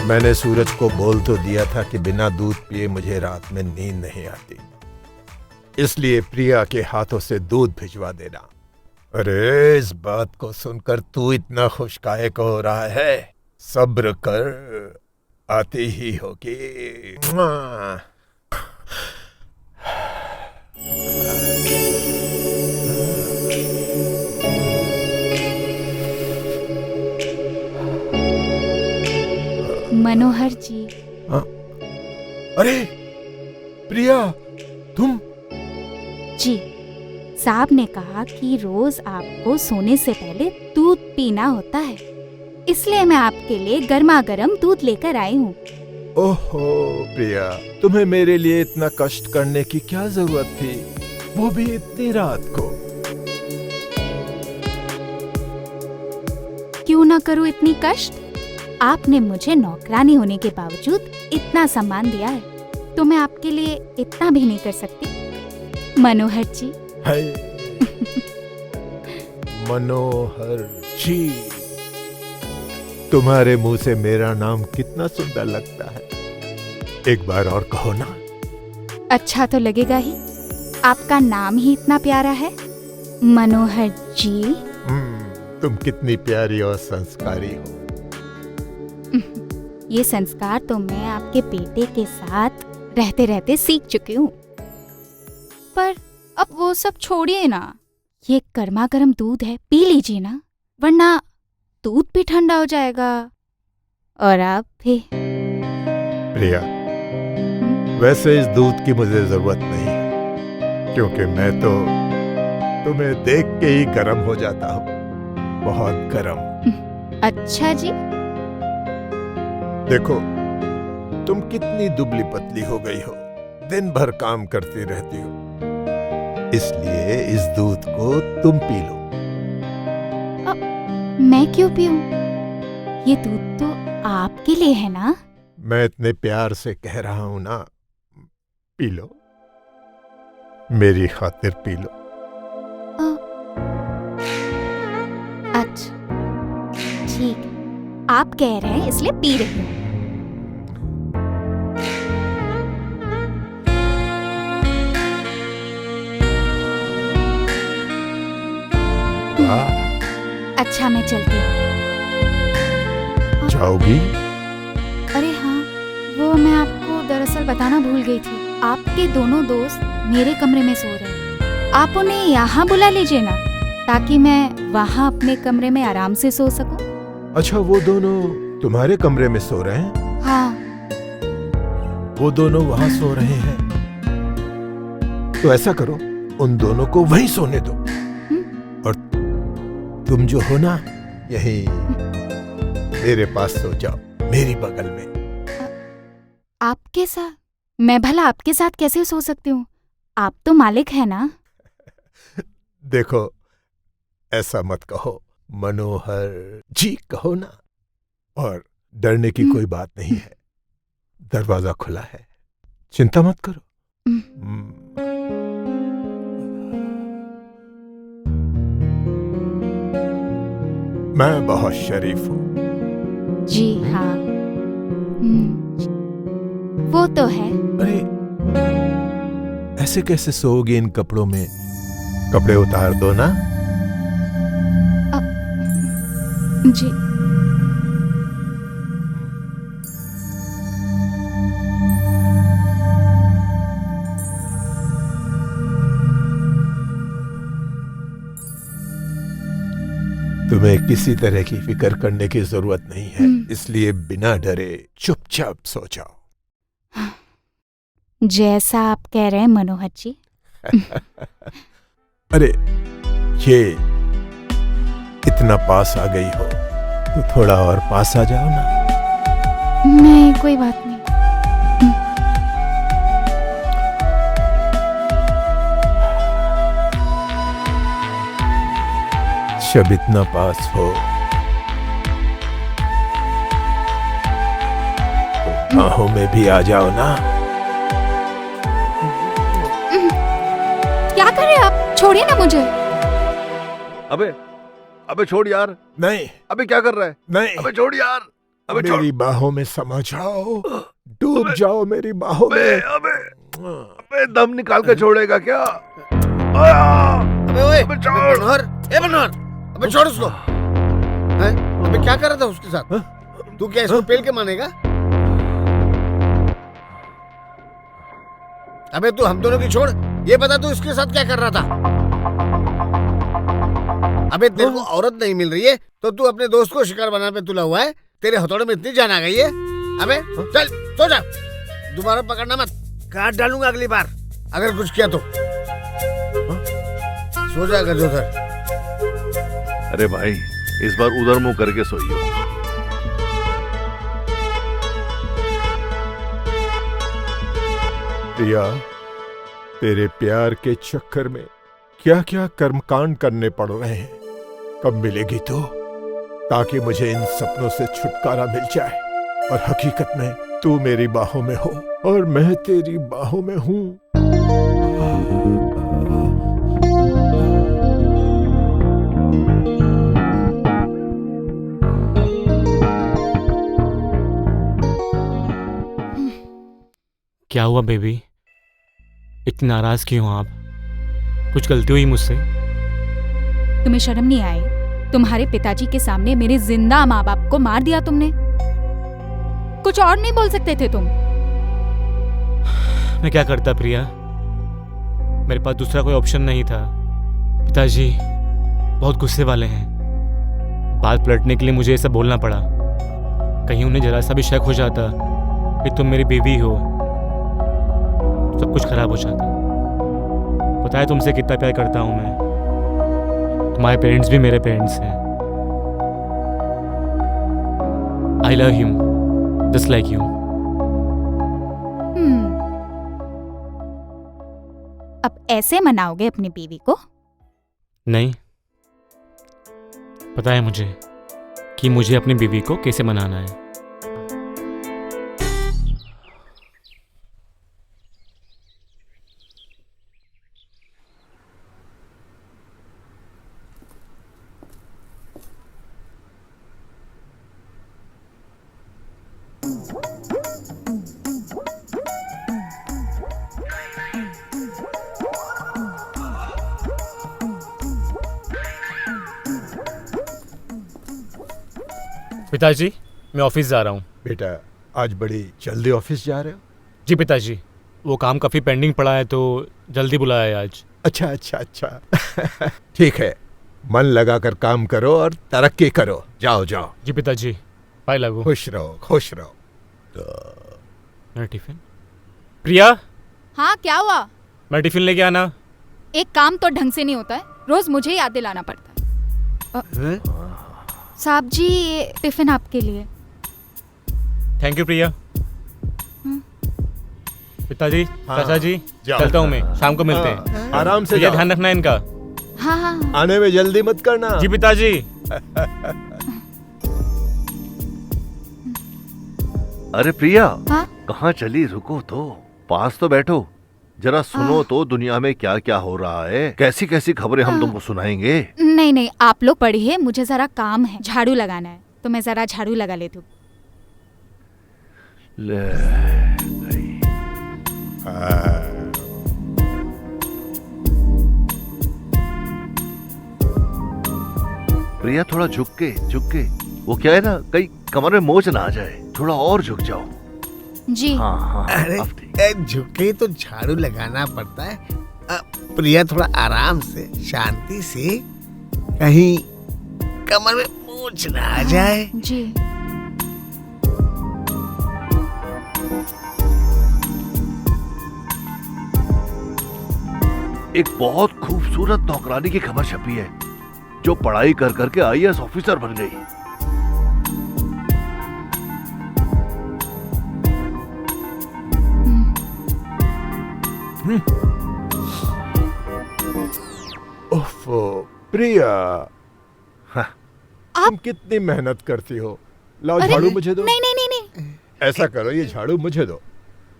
मैंने सूरज को बोल तो दिया था कि बिना दूध पिए मुझे रात में नींद नहीं आती, इसलिए प्रिया के हाथों से दूध भिजवा देना। अरे इस बात को सुनकर तू इतना खुश काहे को हो रहा है? सब्र कर, आती ही होगी। मनोहर जी। अरे प्रिया, तुम? जी, साहब ने कहा कि रोज आपको सोने से पहले दूध पीना होता है, इसलिए मैं आपके लिए गर्मा गर्म दूध लेकर आई हूँ। ओहो प्रिया, तुम्हें मेरे लिए इतना कष्ट करने की क्या जरूरत थी, वो भी इतनी रात को? क्यों ना करूँ इतनी कष्ट? आपने मुझे नौकरानी होने के बावजूद इतना सम्मान दिया है, तो मैं आपके लिए इतना भी नहीं कर सकती मनोहर जी। हाय मनोहर जी, तुम्हारे मुंह से मेरा नाम कितना सुंदर लगता है, एक बार और कहो ना। अच्छा तो लगेगा ही, आपका नाम ही इतना प्यारा है मनोहर जी। तुम कितनी प्यारी और संस्कारी हो। ये संस्कार तो मैं आपके बेटे के साथ रहते रहते सीख चुकी हूँ। पर अब वो सब छोड़िए ना, ये गर्मा गर्म दूध है, पी लीजिए ना, वरना दूध भी ठंडा हो जाएगा और आप भी। प्रिया, वैसे इस दूध की मुझे जरूरत नहीं, क्योंकि मैं तो तुम्हें देख के ही गर्म हो जाता हूँ, बहुत गर्म। अच्छा जी। देखो, तुम कितनी दुबली पतली हो गई हो, दिन भर काम करती रहती हो, इसलिए इस दूध को तुम पी लो। मैं क्यों पीऊं? ये दूध तो आपके लिए है ना? मैं इतने प्यार से कह रहा हूं ना, पी लो, मेरी खातिर पी लो। अच्छा ठीक है, आप कह रहे हैं इसलिए पी रही हूँ। अच्छा मैं चलती हूँ। जाओगी? अरे हाँ, वो मैं आपको दरअसल बताना भूल गई थी। आपके दोनों दोस्त मेरे कमरे में सो रहे हैं, आप उन्हें यहाँ बुला लीजिए ना, ताकि मैं वहाँ अपने कमरे में आराम से सो सकूं। अच्छा, वो दोनों तुम्हारे कमरे में सो रहे हैं? हाँ। वो दोनों वहाँ सो रहे हैं, तो ऐसा करो, उन दोनों को वहीं सोने दो, और तुम जो हो ना, यहीं मेरे पास सो जाओ, मेरी बगल में। आपके साथ? मैं भला आपके साथ कैसे सो सकती हूँ? आप तो मालिक है ना। देखो, ऐसा मत कहो, मनोहर जी कहो ना, और डरने की कोई बात नहीं है, दरवाजा खुला है, चिंता मत करो। मैं बहुत शरीफ हूँ। जी हाँ, वो तो है। अरे ऐसे कैसे सोओगे इन कपड़ों में? कपड़े उतार दो ना। जी। तुम्हें किसी तरह की फिक्र करने की जरूरत नहीं है, इसलिए बिना डरे चुपचाप सो जाओ। जैसा आप कह रहे हैं मनोहर जी। अरे ये इतना पास आ गई हो तो थोड़ा और पास आ जाओ ना। नहीं, कोई बात नहीं। जब इतना पास हो तो बाहों में भी आ जाओ ना। क्या कर रहे हैं आप? छोड़िए ना मुझे। अबे छोड़ यार। नहीं। अबे क्या कर रहा है? नहीं। अबे छोड़ यार। अबे छोड़। मेरी बाहों में समा जाओ, डूब जाओ मेरी बाहों अबे में। अबे अबे दम निकाल के छोड़ेगा क्या? आया! अबे ओए, अबे छोड़। मनोहर, ए मनोहर, अबे छोड़ उसको। हैं? अबे क्या कर रहा था उसके साथ? तू क्या इसको पेल के मानेगा? अबे तू हम दोनों की छोड़, ये बता तू इसके साथ क्या कर रहा था? अबे तेरे को औरत नहीं मिल रही है तो तू अपने दोस्त को शिकार बनाने पे तुला हुआ है। तेरे हथौड़े में इतनी जान आ गई है। अबे चल सो जा, दोबारा पकड़ना मत, काट डालूंगा अगली बार अगर कुछ किया तो। सो जा गजोधर। अरे भाई इस बार उधर मुंह करके सोइयो। प्रिया, तेरे प्यार के चक्कर में क्या क्या कर्मकांड करने पड़ रहे हैं। कब मिलेगी तू, ताकि मुझे इन सपनों से छुटकारा मिल जाए और हकीकत में तू मेरी बाहों में हो और मैं तेरी बाहों में हूं। क्या हुआ बेबी, इतनी नाराज क्यों हो आप? कुछ गलती हुई मुझसे? तुम्हें शर्म नहीं आई? तुम्हारे पिताजी के सामने मेरे जिंदा माँ बाप को मार दिया तुमने। कुछ और नहीं बोल सकते थे तुम? मैं क्या करता प्रिया, मेरे पास दूसरा कोई ऑप्शन नहीं था। पिताजी बहुत गुस्से वाले हैं, बात पलटने के लिए मुझे ये सब बोलना पड़ा। कहीं उन्हें जरा सा भी शक हो जाता कि तुम मेरी बीवी हो, सब कुछ खराब हो जाता। पता है तुमसे कितना प्यार करता हूं मैं, तुम्हारे पेरेंट्स भी मेरे पेरेंट्स हैं। I love him just like you. अब ऐसे मनाओगे अपनी बीवी को? नहीं, पता है मुझे कि मुझे अपनी बीवी को कैसे मनाना है। पिताजी मैं ऑफिस जा रहा हूँ। बेटा, आज बड़ी जल्दी ऑफिस जा रहे हो? जी पिताजी, वो काम काफ़ी पेंडिंग पड़ा है तो जल्दी बुलाया है आज। अच्छा अच्छा अच्छा ठीक है, मन लगाकर काम करो और तरक्की करो। जाओ जाओ। जी पिताजी, बाय लागू। खुश रहो खुश रहो। मेरा टिफिन। प्रिया, हाँ क्या हुआ? मैं टिफिन लेके आना। एक काम तो ढंग से नहीं होता है, रोज मुझे याद दिलाना पड़ता है। साहब जी, ये टिफिन आपके लिए। थैंक यू प्रिया। पिताजी, हाँ, चाचा जी, जाओ। चलता हूँ मैं, शाम को मिलते हैं। हाँ, आराम से ये जाओ। ध्यान रखना इनका। हाँ हाँ आने में जल्दी मत करना। जी पिताजी। अरे प्रिया, हाँ? कहाँ चली? रुको तो, पास तो बैठो, जरा सुनो तो दुनिया में क्या क्या हो रहा है। कैसी कैसी खबरें हम तुमको सुनाएंगे। नहीं नहीं, आप लोग पढ़िए, मुझे जरा काम है, झाड़ू लगाना है, तो मैं जरा झाड़ू लगा लेती हूँ। ले गई। प्रिया थोड़ा झुक के, वो क्या है ना, कहीं कमर में मोच ना आ जाए, थोड़ा और झुक जाओ। जी हाँ हाँ, अरे अब ठीक। झुके तो झाड़ू लगाना पड़ता है। प्रिया थोड़ा आराम से, शांति से, कहीं कमर में मूंछ ना आ जाए। जी। एक बहुत खूबसूरत नौकरानी की खबर छपी है जो पढ़ाई कर करके आईएएस ऑफिसर बन गई। ओफो प्रिया, हाँ। तुम कितनी मेहनत करती हो। लाओ अरे, झाड़ू मुझे दो। नहीं नहीं नहीं नहीं, ऐसा करो, ये झाड़ू मुझे दो।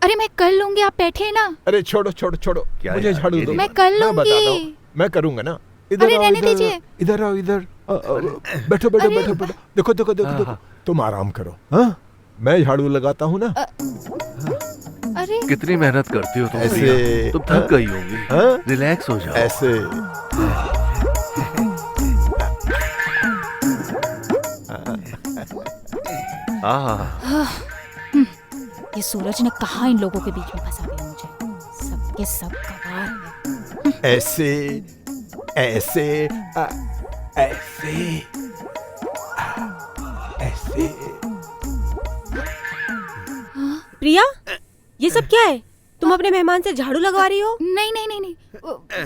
अरे मैं कर लूंगी, आप बैठे ना। अरे छोड़ो छोड़ो छोड़ो, क्या मुझे यार, झाड़ू ये दो। मैं कर मैं बताता हूँ, लूंगी। मैं करूंगा ना। अरे रहने इधर दीजिए। इधर आओ, इधर बैठो बैठो अरे, बैठो बैठो। देखो देखो देखो हाँ, देखो, हाँ। तुम आराम करो। हाँ, मैं झाड़ू लगाता हूँ ना। अरे कितनी मेहनत करती हो तुम ऐसे- प्रिया? तुम थक गई होगी। हाँ? रिलैक्स हो जाओ। ऐसे ये सूरज ने कहा इन लोगों के बीच में फंसा दिया मुझे। सबके सब गवार है। ऐसे ऐसे ऐसे ऐसे। प्रिया, ये सब क्या है? तुम अपने मेहमान से झाड़ू लगवा रही हो? नहीं नहीं नहीं नहीं,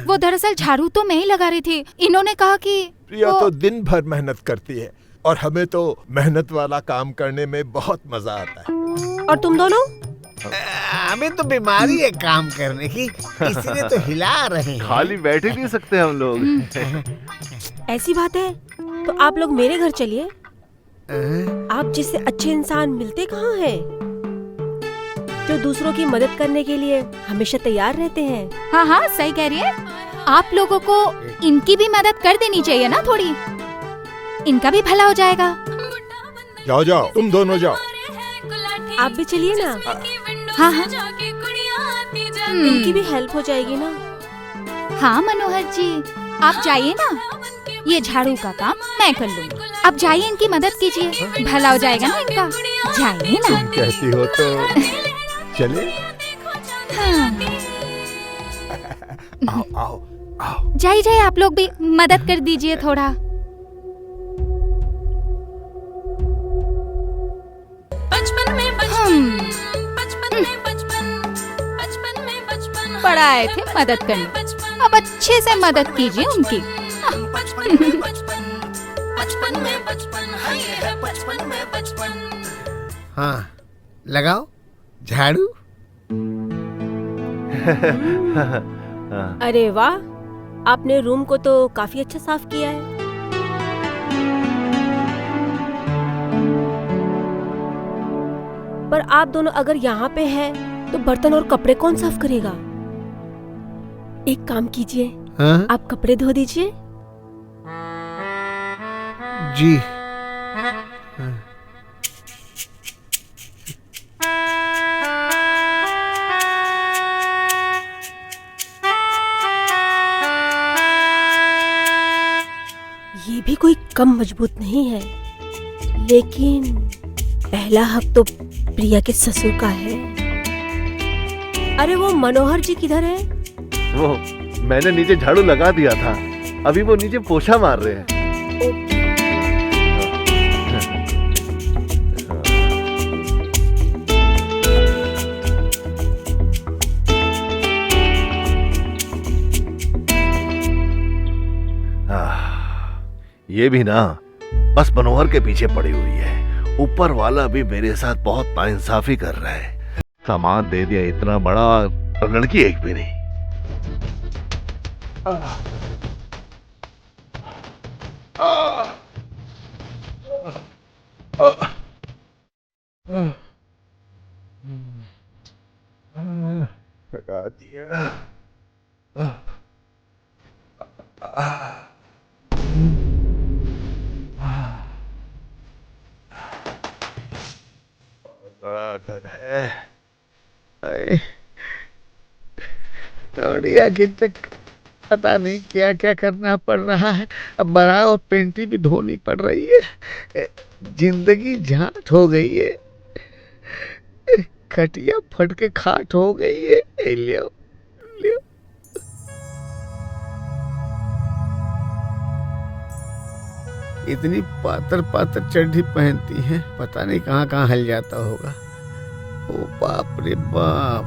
वो दरअसल झाड़ू तो मैं ही लगा रही थी। इन्होंने कहा कि प्रिया वो- तो दिन भर मेहनत करती है और हमें तो मेहनत वाला काम करने में बहुत मजा आता है। और तुम दोनों? हमें तो बीमारी है काम करने की, इसीलिए तो हिला रहे हैं। खाली बैठ ही नहीं सकते हम लोग। ऐसी बात है तो आप लोग मेरे घर चलिए। आप जिससे अच्छे इंसान मिलते कहाँ हैं, जो दूसरों की मदद करने के लिए हमेशा तैयार रहते हैं। हाँ हाँ सही कह रही है। आप लोगों को इनकी भी मदद कर देनी चाहिए ना थोड़ी, इनका भी भला हो जाएगा। जाओ जाओ, तुम दोनों जाओ। आप भी चलिए ना, हाँ हाँ इनकी भी हेल्प हो जाएगी ना। हाँ मनोहर जी, आप जाइए ना, ये झाड़ू का काम मैं कर लूंगी। आप जाइए, इनकी मदद कीजिए, भला हो जाएगा ना इनका। जाइए ना। तुम कहती हो तो चले। हाँ। आओ आओ आओ। जाइए जाइए, आप लोग भी मदद कर दीजिए थोड़ा। बड़ा आए थे मदद करने, अब अच्छे से मदद कीजिए उनकी। हाँ, लगाओ झाड़ू। अरे वाह, आपने रूम को तो काफी अच्छा साफ किया है। पर आप दोनों अगर यहाँ पे हैं, तो बर्तन और कपड़े कौन साफ करेगा? एक काम कीजिए, हाँ? आप कपड़े धो दीजिए। जी। ये भी कोई कम मजबूत नहीं है, लेकिन पहला हक तो प्रिया के ससुर का है। अरे वो मनोहर जी किधर है? वो मैंने नीचे झाड़ू लगा दिया था, अभी वो नीचे पोछा मार रहे हैं। ये भी ना बस मनोहर के पीछे पड़ी हुई है। ऊपर वाला भी मेरे साथ बहुत नाइंसाफी कर रहा है। सामान दे दिया इतना बड़ा, और लड़की एक भी नहीं। लगा दिया। बड़ा डर है। तोड़िया की तक पता नहीं क्या क्या करना पड़ रहा है। अब बड़ा और पेंटी भी धोनी पड़ रही है। जिंदगी झाट हो गई है। खटिया फट के खाट हो गई है। लियो लियो। इतनी पातर पातर चड्ढी पहनती है, पता नहीं कहाँ कहाँ हल जाता होगा। ओ बाप रे बाप,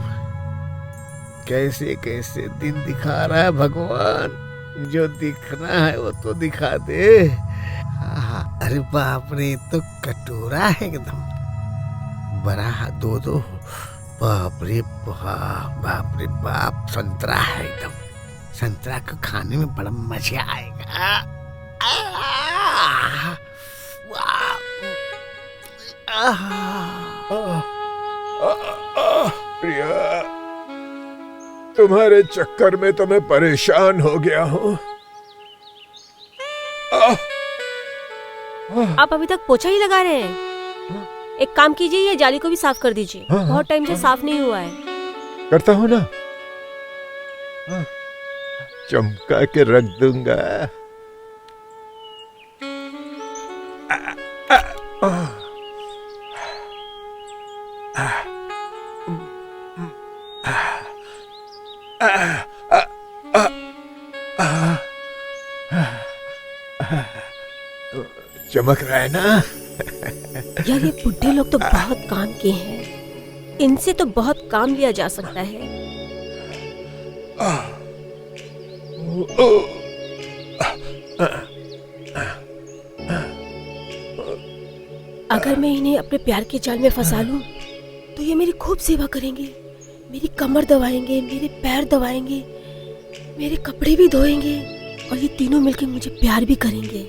कैसे कैसे दिन दिखा रहा है भगवान। जो दिखना है वो तो दिखा दे। अरे बाप रे, तो कटोरा है एकदम बड़ा, दो दो। बाप रे बाप, बाप रे बाप, संतरा है एकदम। संतरा को खाने में बड़ा मजा आएगा। प्रिया, तुम्हारे चक्कर में तो मैं परेशान हो गया हूँ। आप अभी तक पोछा ही लगा रहे हैं? एक काम कीजिए, ये जाली को भी साफ कर दीजिए। हाँ, बहुत टाइम से साफ नहीं हुआ है। करता हूँ ना, चमका के रख दूंगा। चमक रहा है ना? यार ये बुढ़े लोग तो बहुत काम के हैं, इनसे तो बहुत काम लिया जा सकता है। अगर मैं इन्हें अपने प्यार के जाल में फंसा लूं, तो ये मेरी खूब सेवा करेंगे, मेरी कमर दबाएंगे, मेरे पैर दबाएंगे, मेरे कपड़े भी धोएंगे, और ये तीनों मिलकर मुझे प्यार भी करेंगे।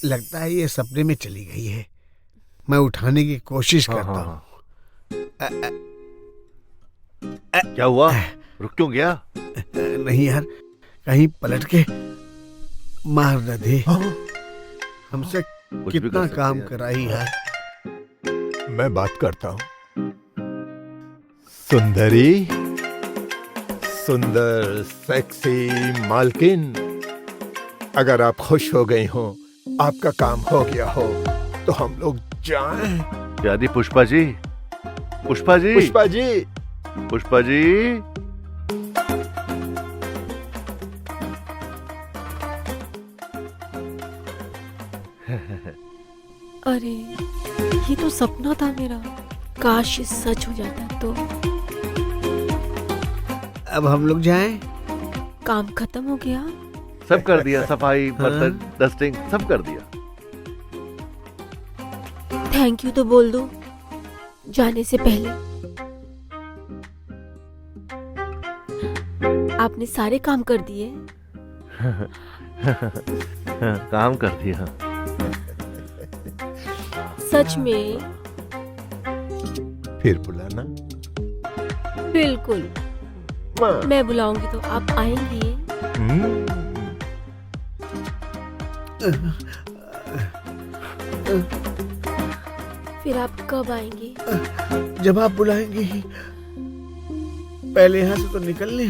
लगता है ये सपने में चली गई है। मैं उठाने की कोशिश करता हूँ। क्या हुआ? रुक क्यों गया? नहीं यार, कहीं पलट के मार न दे। हमसे कुछ भी कर कितना सकते काम हैं। कराई यार। मैं बात करता हूँ। सुंदरी, सुंदर सेक्सी मालकिन, अगर आप खुश हो गई हो, आपका काम हो गया हो, तो हम लोग जाएं। प्यारी पुष्पा जी, पुष्पा जी, पुष्पा जी, पुष्पा जी। अरे ये तो सपना था मेरा, काश ये सच हो जाता तो। अब हम लोग जाएं। काम खत्म हो गया। सब कर दिया, सफाई, बर्तन, डस्टिंग, सब कर दिया। थैंक यू तो बोल दो जाने से पहले। आपने सारे काम कर दिए। काम कर दिया। सच में? फिर बुलाना। बिल्कुल, मैं बुलाऊंगी तो आप आएंगे। फिर आप कब आएंगे? जब आप बुलाएंगे ही। पहले यहाँ से तो निकल ले।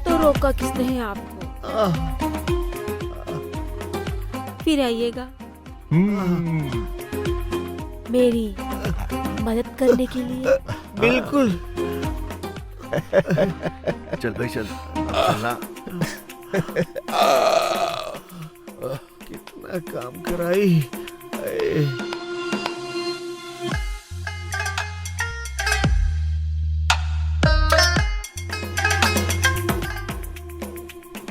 तो रोका किसने है आपको? फिर आइएगा मेरी मदद करने के लिए। बिल्कुल। चल भाई चल, चलना। कितना काम कराई।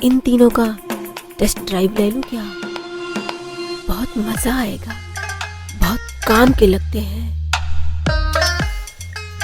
इन तीनों का टेस्ट ड्राइव ले लूं क्या? बहुत मजा आएगा, बहुत काम के लगते हैं।